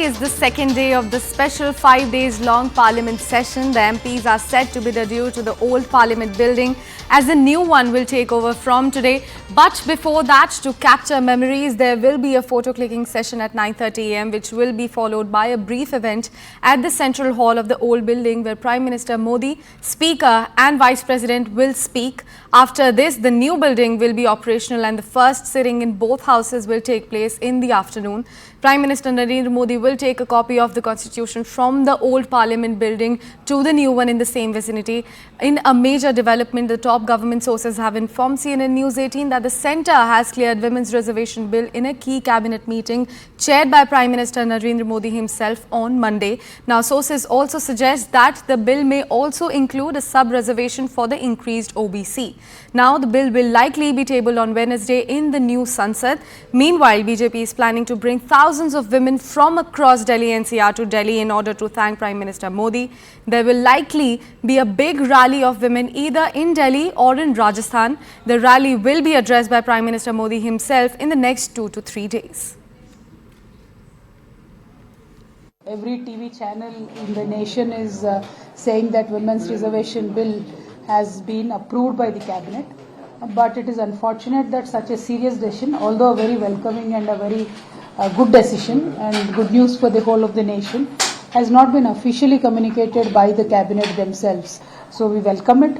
Is the second day of the special 5 days long Parliament session. The MPs are set to bid adieu to the old Parliament building as the new one will take over from today. But before that, to capture memories, there will be a photo clicking session at 9:30 a.m. which will be followed by a brief event at the central hall of the old building where Prime Minister Modi, Speaker and Vice President will speak. After this, the new building will be operational and the first sitting in both houses will take place in the afternoon. Prime Minister Narendra Modi will take a copy of the Constitution from the old Parliament building to the new one in the same vicinity. In a major development, the top government sources have informed CNN News 18 that the centre has cleared Women's Reservation Bill in a key cabinet meeting chaired by Prime Minister Narendra Modi himself on Monday. Now, sources also suggest that the bill may also include a sub-reservation for the increased OBC. Now, the bill will likely be tabled on Wednesday in the new Sansad. Meanwhile, BJP is planning to bring thousands of women from across Delhi NCR to Delhi in order to thank Prime Minister Modi. There will likely be a big rally of women either in Delhi or in Rajasthan. The rally will be addressed by Prime Minister Modi himself in the next 2 to 3 days. Every TV channel in the nation is saying that Women's Reservation Bill has been approved by the cabinet, but it is unfortunate that such a serious decision, although a very welcoming and a very good decision and good news for the whole of the nation, has not been officially communicated by the cabinet themselves. So we welcome it.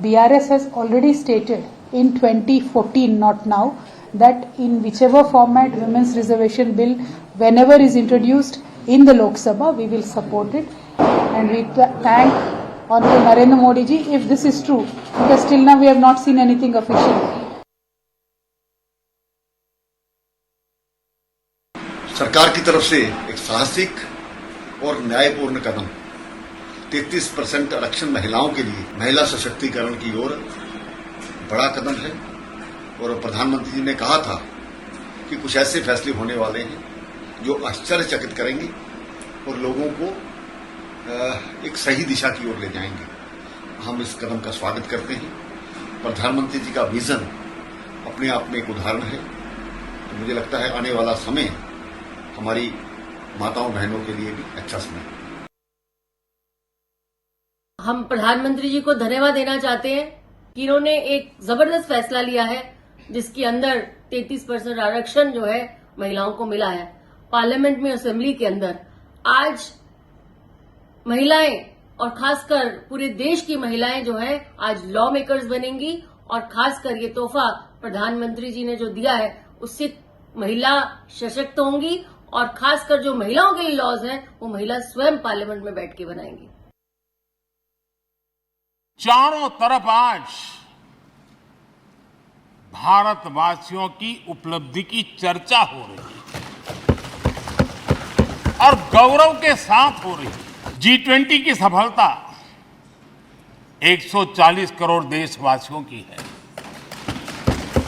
BRS has already stated in 2014, not now, that in whichever format Women's Reservation Bill, whenever is introduced in the Lok Sabha, we will support it. And we thank Honorable Narendra Modi ji if this is true, because till now we have not seen anything official. सरकार की तरफ से एक साहसिक और न्यायपूर्ण कदम 33% आरक्षण महिलाओं के लिए महिला सशक्तिकरण की ओर बड़ा कदम है। और प्रधानमंत्री जी ने कहा था कि कुछ ऐसे फैसले होने वाले हैं जो आश्चर्यचकित करेंगे और लोगों को एक सही दिशा की ओर ले जाएंगे। हम इस कदम का स्वागत करते हैं। प्रधानमंत्री जी का विजन अपने आप में एक उदाहरण है। तो मुझे लगता है आने वाला समय हमारी माताओं बहनों के लिए भी अच्छा समय है। हम प्रधानमंत्री जी को धन्यवाद देना चाहते हैं कि इन्होंने एक जबरदस्त फैसला लिया है जिसके अंदर 33% आरक्षण जो है महिलाओं को मिला है। पार्लियामेंट में, असेंबली के अंदर आज महिलाएं और खासकर पूरे देश की महिलाएं जो हैं आज लॉ मेकर्स बनेंगी और खासकर ये तोहफा प्रधानमंत्री जी ने जो दिया है उससे महिला सशक्त होंगी और खासकर जो महिलाओं के लिए लॉज हैं वो महिला स्वयं पार्लियामेंट में बैठ के बनाएंगी। चारों तरफ आज भारतवासियों की उपलब्धि की चर्चा हो रही है और गौरव के साथ हो रही है। G20 की सफलता 140 करोड़ देशवासियों की है।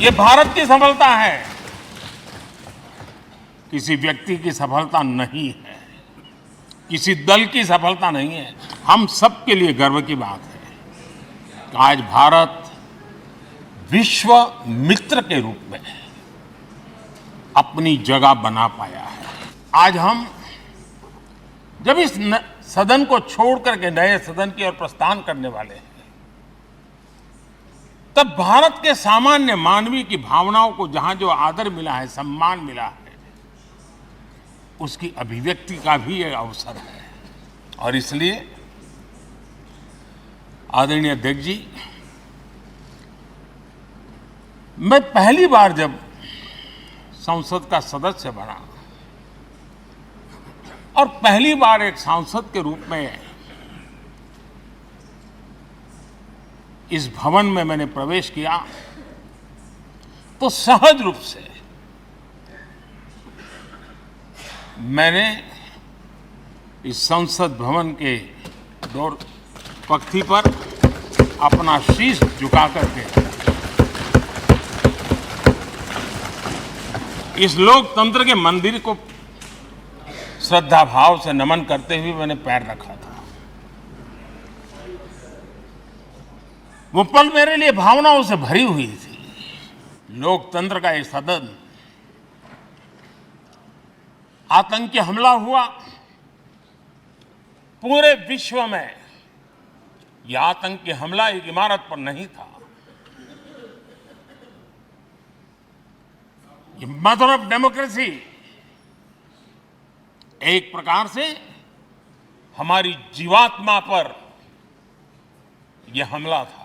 ये भारत की सफलता है, किसी व्यक्ति की सफलता नहीं है, किसी दल की सफलता नहीं है। हम सबके लिए गर्व की बात है कि आज भारत विश्व मित्र के रूप में अपनी जगह बना पाया है। आज हम जब इस सदन को छोड़ करके नए सदन की ओर प्रस्थान करने वाले हैं, तब भारत के सामान्य मानवीय की भावनाओं को जहां जो आदर मिला है, सम्मान मिला है, उसकी अभिव्यक्ति का भी एक अवसर है। और इसलिए आदरणीय अध्यक्ष जी, मैं पहली बार जब संसद का सदस्य बना और पहली बार एक सांसद के रूप में इस भवन में मैंने प्रवेश किया, तो सहज रूप से मैंने इस संसद भवन के दौर पक्ति पर अपना शीश झुका करके इस लोकतंत्र के मंदिर को श्रद्धा भाव से नमन करते हुए मैंने पैर रखा था। वो पल मेरे लिए भावनाओं से भरी हुई थी। लोकतंत्र का एक सदन आतंकी हमला हुआ, पूरे विश्व में यह आतंकी हमला एक इमारत पर नहीं था, ये मदर ऑफ डेमोक्रेसी एक प्रकार से हमारी जीवात्मा पर यह हमला था।